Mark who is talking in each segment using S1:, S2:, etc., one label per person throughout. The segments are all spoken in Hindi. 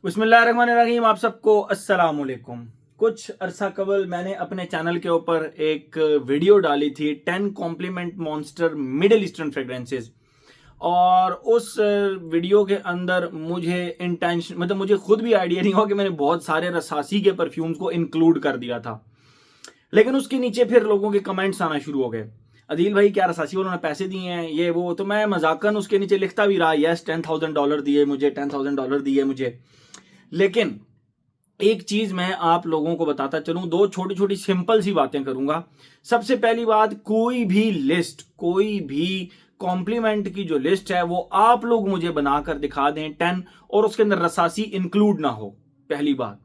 S1: बिस्मिल्लाहिर्रहमानिर्रहीम। आप सबको अस्सलाम वालेकुम। कुछ अरसा कबल मैंने अपने चैनल के ऊपर एक वीडियो डाली थी 10 compliment monster middle eastern fragrances. और उस वीडियो के अंदर मुझे इंटेंशन मतलब मुझे खुद भी आइडिया नहीं हुआ कि मैंने बहुत सारे रसासी के परफ्यूम्स को इंक्लूड कर दिया था। लेकिन उसके नीचे फिर लोगों के कमेंट्स आना शुरू हो गए, अदील भाई क्या रसासी वालों ने पैसे दिए हैं ये वो। तो मैं मजाकन उसके नीचे लिखता भी रहा, यस $10,000 दिए मुझे, $10,000 दिए मुझे। लेकिन एक चीज मैं आप लोगों को बताता चलूं, दो छोटी छोटी सिंपल सी बातें करूंगा। सबसे पहली बात, कोई भी लिस्ट, कोई भी कॉम्प्लीमेंट की जो लिस्ट है वो आप लोग मुझे बनाकर दिखा दें 10, और उसके अंदर रसासी इंक्लूड ना हो, पहली बात।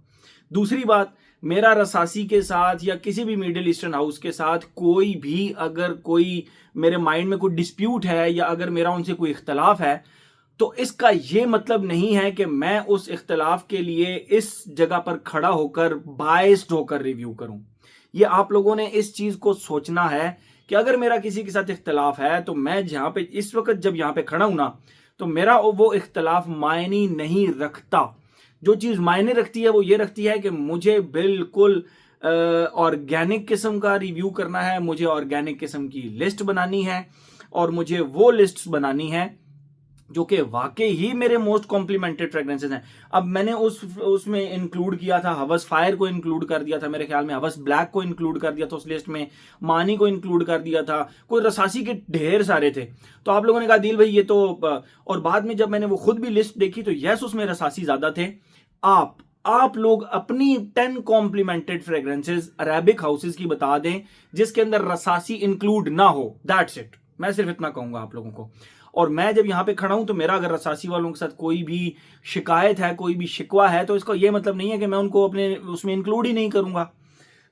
S1: दूसरी बात, मेरा रसासी के साथ या किसी भी मिडिल ईस्टर्न हाउस के साथ कोई भी अगर कोई मेरे माइंड में कोई डिस्प्यूट है या अगर मेरा उनसे कोई इख्तलाफ है, तो इसका यह मतलब नहीं है कि मैं उस इख्तलाफ के लिए इस जगह पर खड़ा होकर बायस्ड होकर रिव्यू करूं। यह आप लोगों ने इस चीज को सोचना है कि अगर मेरा किसी के साथ इख्तलाफ है तो मैं जहां पे इस वक्त जब यहां पे खड़ा हूं ना, तो मेरा वो इख्तलाफ मायने नहीं रखता। जो चीज मायने रखती है वो ये रखती है कि मुझे बिल्कुल ऑर्गेनिक किस्म का रिव्यू करना है, मुझे ऑर्गेनिक किस्म की लिस्ट बनानी है, और मुझे वो लिस्ट बनानी है जो कि वाकई ही मेरे मोस्ट कॉम्प्लीमेंटेड फ्रेग्रेंसेस हैं। अब मैंने उसमें इंक्लूड किया था, हवस फायर को इंक्लूड कर दिया था, मेरे ख्याल में हवस ब्लैक को इंक्लूड कर दिया था उस लिस्ट में, मानी को इंक्लूड कर दिया था, कोई रसासी के ढेर सारे थे। तो आप लोगों ने कहा दिल भाई ये तो और बाद में जब मैंने वो खुद भी लिस्ट देखी तो यस उसमें रसासी ज्यादा थे। आप लोग अपनी 10 कॉम्प्लीमेंटेड फ्रेग्रेंसेस अरेबिक हाउसेस की बता दें जिसके अंदर रसासी इंक्लूड ना हो, दैट्स इट। मैं सिर्फ इतना कहूंगा आप लोगों को। और मैं जब यहां पे खड़ा हूं तो मेरा अगर रसासी वालों के साथ कोई भी शिकायत है, कोई भी शिकवा है, तो इसका यह मतलब नहीं है कि मैं उनको अपने उसमें इंक्लूड ही नहीं करूंगा।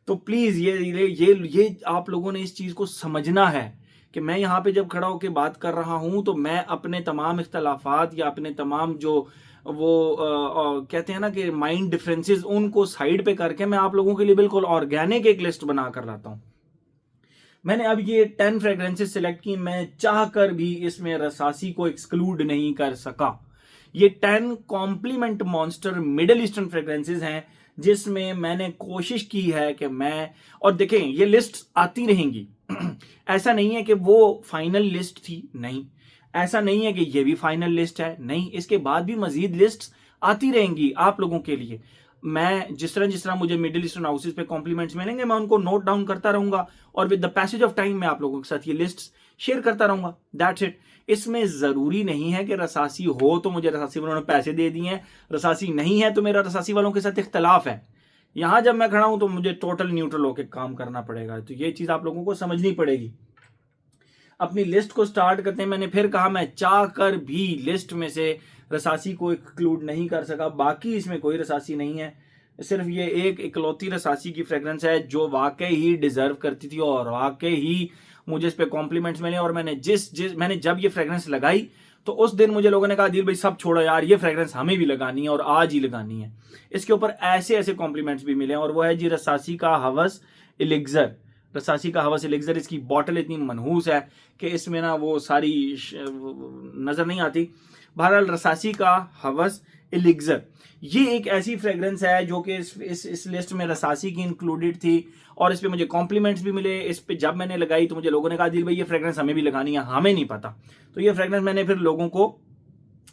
S1: तो प्लीज ये आप लोगों ने इस चीज को समझना है कि मैं यहां पे जब खड़ा होकर बात कर रहा हूं तो मैं अपने तमाम इख्तलाफात या अपने तमाम जो वो कहते हैं ना कि माइंड डिफरेंसेस, उनको साइड पे करके मैं आप लोगों के लिए बिल्कुल ऑर्गेनिक एक लिस्ट बना कर लाता हूं। मैंने अब ये 10 फ्रेग्रेंसेस सिलेक्ट की, मैं चाहकर भी इसमें रसासी को एक्सक्लूड नहीं कर सका। ये 10 compliment monster middle eastern fragrances हैं जिसमें मैंने कोशिश की है कि मैं, और देखें ये लिस्ट आती रहेंगी ऐसा नहीं है कि वो फाइनल लिस्ट थी, नहीं। ऐसा नहीं है कि ये भी फाइनल लिस्ट है, नहीं। इसके बाद भी मजीद लिस्ट आती रहेंगी आप लोगों के लिए। मैं जिस तरह मुझे मिडिल ईस्टर्न हाउसेस पे कॉम्प्लीमेंट्स मिलेंगे मैं उनको नोट डाउन करता रहूंगा, और with the passage of time मैं आप लोगों के साथ ये लिस्ट शेयर करता रहूंगा, दैट्स इट। इसमें जरूरी नहीं है कि रसासी हो तो मुझे रसासी वालों ने पैसे दे दिए हैं, रसासी नहीं है तो मेरा रसासी वालों के साथ इख्तलाफ है। यहां जब मैं खड़ा हूं तो मुझे टोटल न्यूट्रल होकर काम करना पड़ेगा, तो ये चीज आप लोगों को समझनी पड़ेगी। अपनी लिस्ट को स्टार्ट करते हैं, मैंने फिर कहा मैं चाह कर भी लिस्ट में से रसासी को इंक्लूड नहीं कर सका। बाकी इसमें कोई रसासी नहीं है, सिर्फ ये एक इकलौती रसासी की फ्रेग्रेंस है जो वाकई ही डिजर्व करती थी और वाकई ही मुझे इस पे कॉम्प्लीमेंट्स मिले। और मैंने जब ये फ्रेग्रेंस लगाई तो उस दिन मुझे लोगों ने कहा दिल भाई सब छोड़ो यार, ये फ्रेग्रेंस हमें भी लगानी है और आज ही लगानी है। इसके ऊपर ऐसे ऐसे कॉम्प्लीमेंट्स भी मिले, और वो है जी रसासी का हवस एलिक्जर। रसासी का हवस एलिक्जर, इसकी बॉटल इतनी मनहूस है कि इसमें ना वो सारी नजर नहीं आती। बहरहाल रसासी का हवस एलिक्जर ये एक ऐसी फ्रेग्रेंस है जो कि इस लिस्ट में रसासी की इंक्लूडेड थी, और इस पे मुझे कॉम्प्लीमेंट्स भी मिले। इस पे जब मैंने लगाई तो मुझे लोगों ने कहा दिल भाई ये फ्रेग्रेंस हमें भी लगानी है, हमें नहीं पता। तो ये फ्रेग्रेंस मैंने फिर लोगों को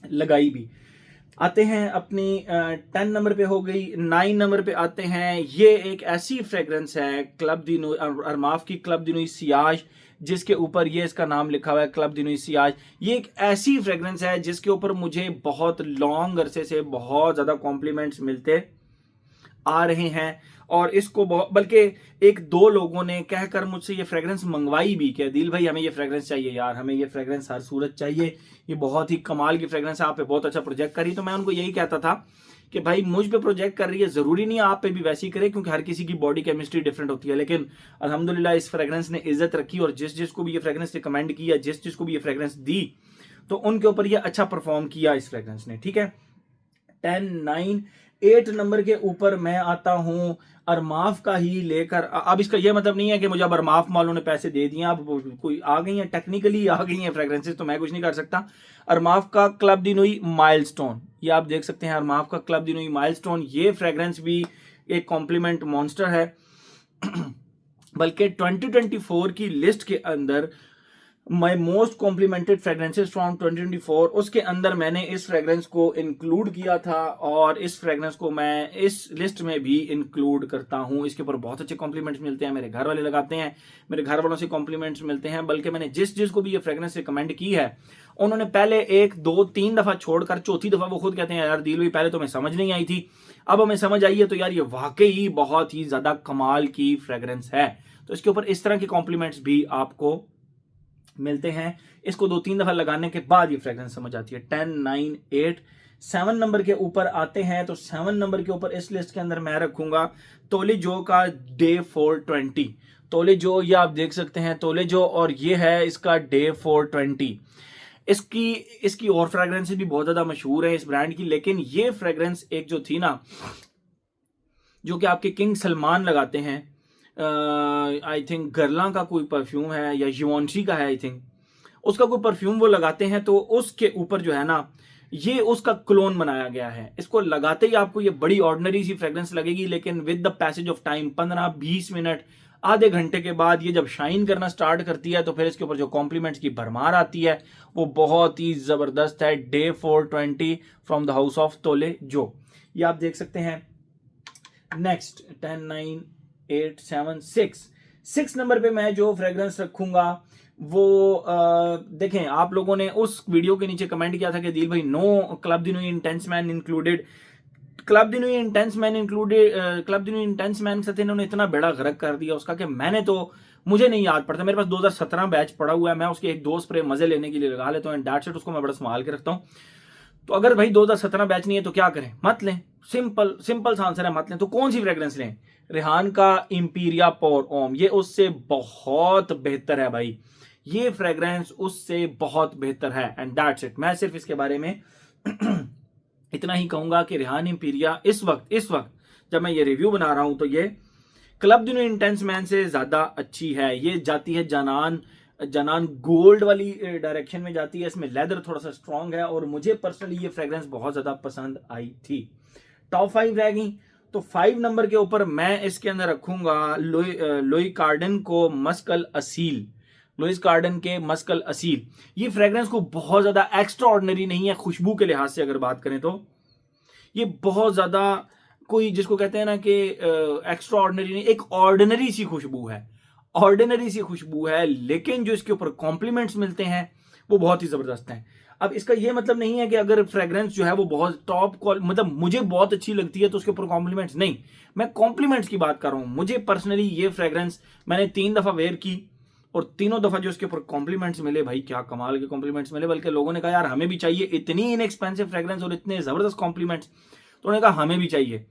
S1: लगाई भी। आते हैं अपनी 10 नंबर पे हो गई। 9 नंबर पे आते हैं, ये एक ऐसी फ्रेग्रेंस है क्लब दी अरमाफ की क्लब दी नुई सियाज, जिसके ऊपर ये इसका नाम लिखा हुआ है क्लब दी नुई सियाज। ये एक ऐसी फ्रेग्रेंस है जिसके ऊपर मुझे बहुत लॉन्ग अरसे से बहुत ज्यादा कॉम्प्लीमेंट्स मिलते आ रहे हैं, और इसको बल्कि एक दो लोगों ने कहकर मुझसे ये फ्रेग्रेंस मंगवाई भी कि दिल भाई हमें ये फ्रेग्रेंस चाहिए यार, हमें ये फ्रेग्रेंस हर सूरत चाहिए, ये बहुत ही कमाल की फ्रेग्रेंस है, आप पे बहुत अच्छा प्रोजेक्ट करी। तो मैं उनको यही कहता था कि भाई मुझ पे प्रोजेक्ट कर रही है, जरूरी नहीं है आप पे भी वैसी करे, क्योंकि हर किसी की बॉडी केमिस्ट्री डिफरेंट होती है। लेकिन अल्हम्दुलिल्लाह इस फ्रेग्रेंस ने इज्जत रखी, और जिस जिसको भी ये फ्रेग्रेंस रिकमेंड किया, जिस जिसको भी ये फ्रेग्रेंस दी, तो उनके ऊपर ये अच्छा परफॉर्म किया इस फ्रेग्रेंस ने, ठीक है। 10, 9, 8 नंबर के ऊपर मैं आता हूं अरमाफ का ही लेकर। अब इसका यह मतलब नहीं है कि मुझे अब अरमाफ वालों ने पैसे दे दिए, अब कोई आ गई है, टेक्निकली आ गई है फ्रेग्रेंसेस, तो मैं कुछ नहीं कर सकता। अरमाफ का क्लब दी नुई माइलस्टोन, ये आप देख सकते हैं, अरमाफ का क्लब दी नुई माइलस्टोन, ये फ्रेग्रेंस भी एक कॉम्प्लीमेंट मॉन्स्टर है। बल्कि 2024 की लिस्ट के अंदर my most complimented fragrances from 2024, उसके अंदर मैंने इस फ्रेग्रेंस को इंक्लूड किया था और इस फ्रेग्रेंस को मैं इस लिस्ट में भी इंक्लूड करता हूं। इसके ऊपर बहुत अच्छे कॉम्प्लीमेंट्स मिलते हैं, मेरे घर वाले लगाते हैं, मेरे घर वालों से कॉम्प्लीमेंट्स मिलते हैं। बल्कि मैंने जिस को भी ये फ्रेग्रेंस रिकमेंड की है, उन्होंने पहले 1 2 3 दफा छोड़कर चौथी दफा वो खुद कहते हैं यार दिल भाई पहले तो मैं समझ नहीं आई थी, अब हमें समझ आई है, तो यार ये वाकई बहुत ही ज्यादा कमाल की फ्रेग्रेंस है। तो इसके ऊपर इस तरह के कॉम्प्लीमेंट्स भी आपको मिलते हैं। इसको 2 3 दफा लगाने के बाद ये फ्रेग्रेंस समझ आती है। 10 9 8 7 नंबर के ऊपर आते हैं, तो 7 नंबर के ऊपर इस लिस्ट के अंदर मैं रखूंगा तोले जो का डे 420। तोले जो, ये आप देख सकते हैं तोले जो, और ये है इसका डे 420। इसकी और फ्रेग्रेंसेस भी बहुत ज्यादा मशहूर है इस ब्रांड की, लेकिन ये फ्रेग्रेंस एक जो थी ना, जो कि आपके किंग सलमान लगाते हैं, आई थिंक गरला का कोई परफ्यूम है या जिवॉन्शी का है, आई थिंक उसका कोई परफ्यूम वो लगाते हैं, तो उसके ऊपर जो है ना, ये उसका क्लोन बनाया गया है। इसको लगाते ही आपको ये बड़ी ऑर्डिनरी सी फ्रेग्रेंस लगेगी, लेकिन with the passage of time 15-20 minute, आधे घंटे के बाद ये जब शाइन करना स्टार्ट करती है, तो फिर इसके ऊपर जो कॉम्प्लीमेंट्स की भरमार आती है वो बहुत ही जबरदस्त है। Day 420 from the house of तोले जो, ये आप देख सकते हैं। नेक्स्ट 10 9 8 7 6 नंबर पे मैं जो फ्रेग्रेंस रखूंगा वो देखें, आप लोगों ने उस वीडियो के नीचे कमेंट किया था कि दिल भाई नो क्लब दी नुई इंटेंस मैन इंक्लूडेड। क्लब दी नुई इंटेंस मैन इंक्लूडेड, क्लब दी नुई इंटेंस मैन के साथ इन्होंने इतना बेड़ा गर्क कर दिया उसका कि मुझे नहीं याद पड़ता। मेरे पास 2017 बैच पड़ा हुआ है, मैं उसके 1-2 स्प्रे मजे लेने के लिए लगा लेता हूँ, डेट सेट उसको मैं बड़ा संभाल के रखता हूँ। तो अगर भाई 2017 बैच नहीं है तो क्या करें, मत लें। सिंपल सा आंसर है, मत लें। तो कौन सी फ्रेग्रेंस लें? रेहान का इंपीरिया पोर ओम, ये उससे बहुत बेहतर है भाई, ये फ्रेग्रेंस उससे बहुत बेहतर है, एंड दैट्स इट। मैं सिर्फ इसके बारे में इतना ही कहूंगा कि रेहान इंपीरिया इस वक्त जब मैं ये रिव्यू बना रहा हूं, तो ये क्लब दी नुई इंटेंस मैन से ज्यादा अच्छी है। ये जाती है जनान गोल्ड वाली डायरेक्शन में जाती है, इसमें लेदर थोड़ा सा स्ट्रांग है, और मुझे पर्सनली ये फ्रेग्रेंस बहुत ज्यादा पसंद आई थी। टॉप 5 रह गई, तो 5 नंबर के ऊपर मैं इसके अंदर रखूंगा लुई कार्डन को मस्कल असील। लुइस कार्डन के मस्कल असील, ये फ्रेग्रेंस को बहुत ज्यादा एक्स्ट्रा ऑर्डिनरी नहीं है खुशबू के लिहाज से अगर बात करें तो, ये बहुत ज्यादा कोई जिसको कहते हैं ना कि एक्स्ट्रा ऑर्डिनरी नहीं, एक ऑर्डिनरी सी खुशबू है, ऑर्डिनरी सी खुशबू है, लेकिन जो इसके ऊपर कॉम्प्लीमेंट्स मिलते हैं वो बहुत ही जबरदस्त हैं। अब इसका ये मतलब नहीं है कि अगर फ्रेग्रेंस जो है वो बहुत टॉप मतलब मुझे बहुत अच्छी लगती है तो उसके ऊपर कॉम्प्लीमेंट्स नहीं, मैं कॉम्प्लीमेंट्स की बात कर रहा हूं। मुझे पर्सनली ये फ्रेग्रेंस मैंने 3 दफा वेयर की, और तीनों दफा जो इसके ऊपर कॉम्प्लीमेंट्स मिले, भाई क्या कमाल के कॉम्प्लीमेंट्स मिले। बल्कि लोगों ने कहा यार हमें भी चाहिए इतनी इनएक्सपेंसिव फ्रेग्रेंस और इतने जबरदस्त कॉम्प्लीमेंट्स, तो उन्होंने कहा हमें भी चाहिए,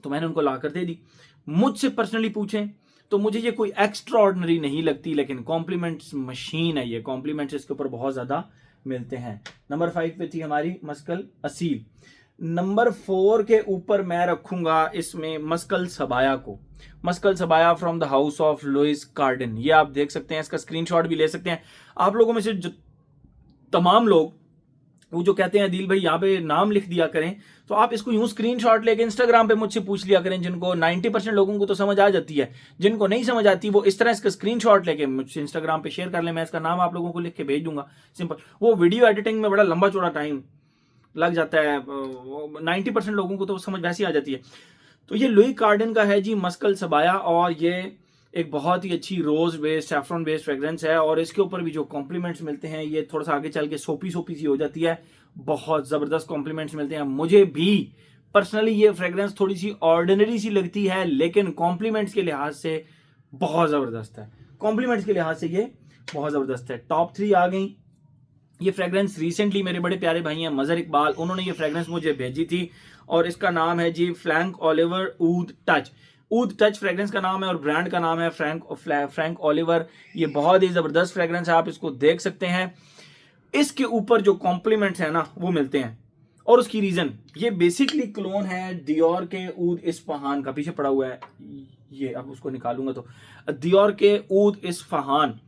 S1: तो मैंने उनको लाकर दे दी। मुझसे पर्सनली पूछें तो मुझे ये कोई एक्स्ट्रा ऑर्डिनरी नहीं लगती, लेकिन कॉम्प्लीमेंट्स मशीन है ये, कॉम्प्लीमेंट्स इसके ऊपर बहुत ज्यादा मिलते हैं। नंबर 5 पे थी हमारी मस्कल असील। नंबर 4 के ऊपर मैं रखूंगा इसमें मस्कल सबाया को। Muskal Sabaya from the house of Louis Cardin, ये आप देख सकते हैं, इसका स्क्रीनशॉट भी ले सकते हैं। आप लोगों में से जो तमाम लोग वो जो कहते हैं दिल भाई यहाँ पे नाम लिख दिया करें, तो आप इसको यूं स्क्रीनशॉट लेके इंस्टाग्राम पे मुझसे पूछ लिया करें। जिनको 90% लोगों को तो समझ आ जाती है, जिनको नहीं समझ आती वो इस तरह इसका स्क्रीनशॉट लेके मुझसे इंस्टाग्राम पे शेयर कर ले, मैं इसका नाम आप लोगों को लिख के भेज दूंगा। सिंपल, वो वीडियो एडिटिंग में बड़ा लंबा चौड़ा टाइम लग जाता है, 90% लोगों को तो समझ वैसी आ जाती है। तो ये लुई कार्डन का है जी मस्कल सबाया, और ये एक बहुत ही अच्छी रोज बेस्ड सैफरन बेस्ड फ्रेग्रेंस है, और इसके ऊपर भी जो कॉम्प्लीमेंट्स मिलते हैं ये थोड़ा सा आगे चल के सोपी सी हो जाती है, बहुत जबरदस्त कॉम्प्लीमेंट्स मिलते हैं। मुझे भी पर्सनली ये फ्रेग्रेंस थोड़ी सी ऑर्डिनरी सी लगती है, लेकिन कॉम्प्लीमेंट्स के लिहाज से बहुत जबरदस्त है, कॉम्प्लीमेंट्स के लिहाज से ये बहुत जबरदस्त है। टॉप 3 आ गई। ये फ्रेग्रेंस रिसेंटली मेरे बड़े प्यारे भाई हैं मजर इकबाल, उन्होंने ये फ्रेग्रेंस मुझे भेजी थी, और इसका नाम है जी Franck Olivier oud touch. Oud touch fragrance का नाम है, और ब्रांड का नाम है फ्रैंक ओलिवर। ये बहुत ही जबरदस्त फ्रेग्रेंस है, आप इसको देख सकते हैं। इसके ऊपर जो कॉम्प्लीमेंट्स है ना वो मिलते हैं, और उसकी रीजन, ये बेसिकली क्लोन है डियोर के ऊद इस्फहान का, पीछे पड़ा हुआ है ये, अब उसको निकालूंगा तो डियोर के ऊद इस्फहान,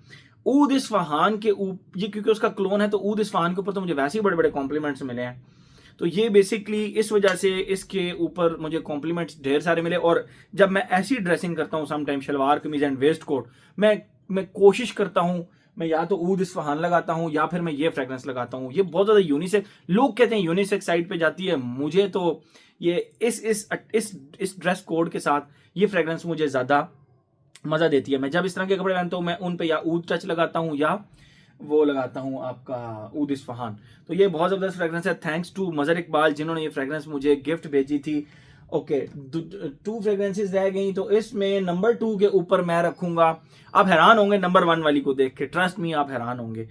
S1: ऊद इस्फहान के ये क्योंकि उसका क्लोन है तो ऊद इस्फहान के ऊपर तो मुझे वैसे ही बड़े बड़े कॉम्प्लीमेंट्स मिले हैं, तो ये बेसिकली इस वजह से इसके ऊपर मुझे कॉम्प्लीमेंट्स ढेर सारे मिले। और जब मैं ऐसी ड्रेसिंग करता हूँ समटाइम शलवार कमीज एंड वेस्ट कोट, मैं कोशिश करता हूँ मैं या तो ऊद इस्फहान लगाता हूँ या फिर मैं ये फ्रेग्रेंस लगाता हूँ। ये बहुत ज्यादा यूनिसेक्स, लोग कहते हैं यूनिसेक्स साइड पे जाती है, मुझे तो ये इस ड्रेस कोड के साथ ये फ्रेग्रेंस मुझे ज्यादा मजा देती है। मैं जब इस तरह के कपड़े पहनता हूँ मैं उन पे या ऊद टच लगाता हूँ या वो लगाता हूँ आपका ऊद इस्फहान। तो ये बहुत जबरदस्त फ्रेग्रेंस है, थैंक्स टू मजर इकबाल जिन्होंने ये फ्रेग्रेंस मुझे गिफ्ट भेजी थी। ओके, 2 फ्रेग्रेंसेस रह गई, तो इसमें नंबर 2 के ऊपर मैं रखूंगा, आप हैरान होंगे नंबर 1 वाली को देख के, ट्रस्ट मी आप हैरान होंगे।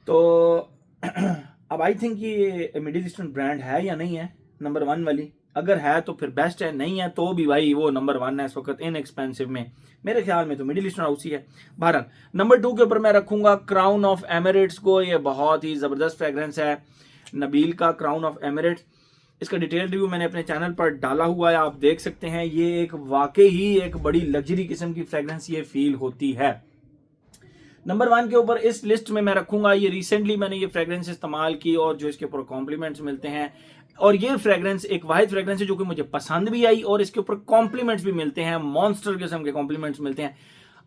S1: तो अब आई थिंक ये मिडिल ईस्टर्न ब्रांड है या नहीं है नंबर 1 वाली, अगर है तो फिर बेस्ट है, नहीं है तो भी भाई वो नंबर 1 है इस वक्त इनएक्सपेंसिव में, मेरे ख्याल में तो मिडिल ईस्टर्न हाउस ही है। बहरहाल नंबर 2 के ऊपर मैं रखूंगा क्राउन ऑफ एमिरेट्स को, ये बहुत ही जबरदस्त फ्रेग्रेंस है नबील का क्राउन ऑफ एमिरेट्स। इसका डिटेल रिव्यू मैंने अपने चैनल पर डाला हुआ है, आप देख सकते हैं। ये एक वाकई ही एक बड़ी लग्जरी किस्म की फ्रेग्रेंस ये फील होती है। नंबर 1 के ऊपर इस लिस्ट में मैं रखूंगा, ये रिसेंटली मैंने ये फ्रेग्रेंस इस्तेमाल की और जो इसके ऊपर कॉम्प्लीमेंट्स मिलते हैं, और ये फ्रेग्रेंस एक वाहिद फ्रेग्रेंस है जो कि मुझे पसंद भी आई और इसके ऊपर कॉम्प्लीमेंट्स भी मिलते हैं, मॉन्स्टर किस्म के कॉम्प्लीमेंट्स मिलते हैं।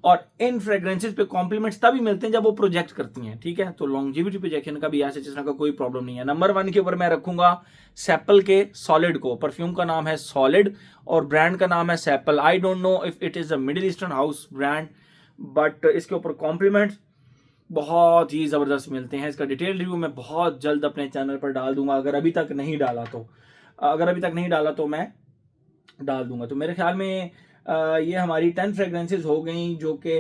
S1: और इन फ्रेग्रेंसेस पे कॉम्प्लीमेंट्स तभी मिलते हैं जब वो प्रोजेक्ट करती हैं, ठीक है। तो लॉन्जिविटी प्रोजेक्शन का भी ऐसे का कोई प्रॉब्लम नहीं है। नंबर 1 के ऊपर मैं रखूंगा सैपल के सॉलिड को, परफ्यूम का नाम है सॉलिड और ब्रांड का नाम है Sapil. I don't know if it is a middle eastern house brand, but इसके ऊपर कॉम्प्लीमेंट्स बहुत ही जबरदस्त मिलते हैं। इसका डिटेल रिव्यू मैं बहुत जल्द अपने चैनल पर डाल दूंगा, अगर अभी तक नहीं डाला तो मैं डाल दूंगा। तो मेरे ख्याल में ये हमारी 10 फ्रेग्रेंसेस हो गई जो कि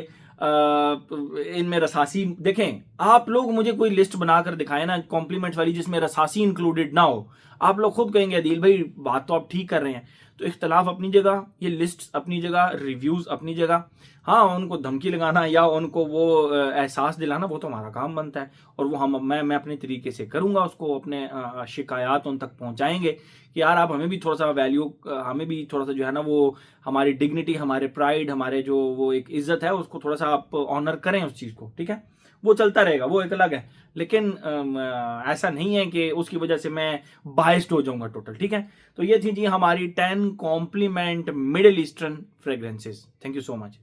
S1: इनमें रसासी, देखें आप लोग मुझे कोई लिस्ट बनाकर दिखाएं ना कॉम्प्लीमेंट वाली जिसमें रसासी इंक्लूडेड ना हो, आप लोग खुद कहेंगे अदील भाई बात तो आप ठीक कर रहे हैं। तो इख्तलाफ अपनी जगह, ये लिस्ट अपनी जगह, रिव्यूज अपनी जगह। हाँ, उनको धमकी लगाना या उनको वो एहसास दिलाना वो तो हमारा काम बनता है, और वो मैं अपने तरीके से करूंगा, उसको अपने शिकायत उन तक पहुंचाएंगे कि यार आप हमें भी थोड़ा सा वैल्यू, हमें भी थोड़ा सा जो है ना वो हमारी डिग्निटी, हमारे प्राइड, हमारे जो वो एक इज्जत है उसको थोड़ा सा आप ऑनर करें उस चीज़ को, ठीक है। वो चलता रहेगा, वो एक अलग है, लेकिन ऐसा नहीं है कि उसकी वजह से मैं बाइस्ड हो जाऊंगा टोटल, ठीक है। तो ये थी जी हमारी 10 compliment middle eastern fragrances. Thank you so much.